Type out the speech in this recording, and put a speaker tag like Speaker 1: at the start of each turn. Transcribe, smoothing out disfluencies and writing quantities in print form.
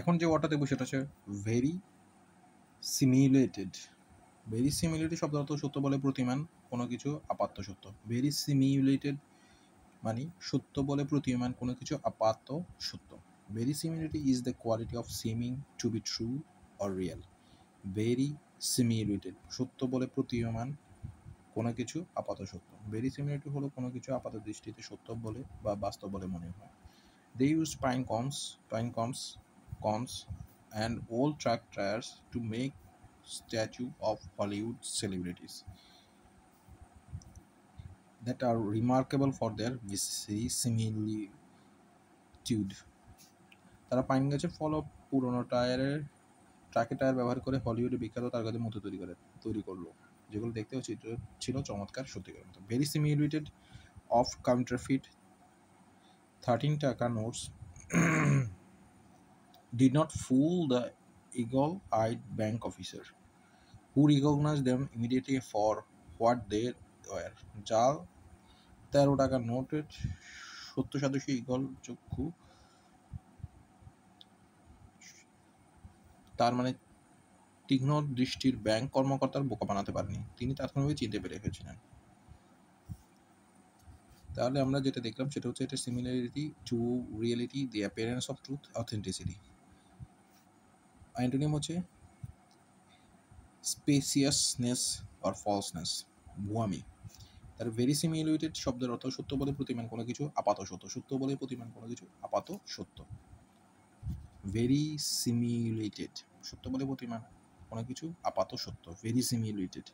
Speaker 1: এখন যে ওয়ার্ডটা দেখবো সেটা হচ্ছে ভেরি সিমিলেটেড। ভেরি সিমিলেটেড শব্দ অর্থ সত্য বলে প্রতিমান কোনো কিছু আপাত্ত সত্য। ভেরি সিমিলেটেড মানে সত্য বলে প্রতীয়মান কোনো কিছু আপাত সত্য। Verisimility is the quality of seeming to be true or real. ভেরিসিমিলেটেড সত্য বলে প্রতীয়মান কোনো কিছু আপাত সত্য। ভেরিসিমিলিটি হলো কোনো কিছু আপাত দৃষ্টিতে সত্য বলে বা বাস্তব বলে মনে হয়। They use cans and old truck tyres to make statue of Hollywood celebrities that are remarkable for their verisimilitude. তারা পাইন গাছের ফল ও পুরনো ট্রাকের টায়ার ব্যবহার করে হলিউডে বিখ্যাত তারকাদের মতো তৈরি করলো, যেগুলো দেখতেও ছিল চমৎকার সত্যিকার মতো। ভেরি সিমিলেটেড অফ কাউন্টারফিট 13 টাকা notes did not fool the eagle-eyed bank officer, who recognized them immediately for what they were. জাল 13 টাকার নোটের সত্য সাদৃশ্য ঈগল চক্ষু, তার মানে তীক্ষ্ণ দৃষ্টির ব্যাংক কর্মকর্তার বোকা বানাতে পারেনি, তিনি তাৎক্ষণিকভাবে চিনতে পেরে গেছিলেন। তাহলে আমরা যেটা দেখলাম সেটা হচ্ছে এটা similarity to reality, the appearance of truth, authenticity. Antonym হচ্ছে স্পেসিয়াসনেস অর ফলসনেস, ভুয়ামি। তার ভেরিসিমিলেটেড শব্দের অর্থ সত্য বলে প্রতিমান কোনো কিছু আপাত সত্য। সত্য বলে প্রতিমান কোনো কিছু আপাত সত্য। ভেরিসিমিলেটেড সত্য বলে প্রতিমান কোনো কিছু আপাত সত্য। ভেরিসিমিলেটেড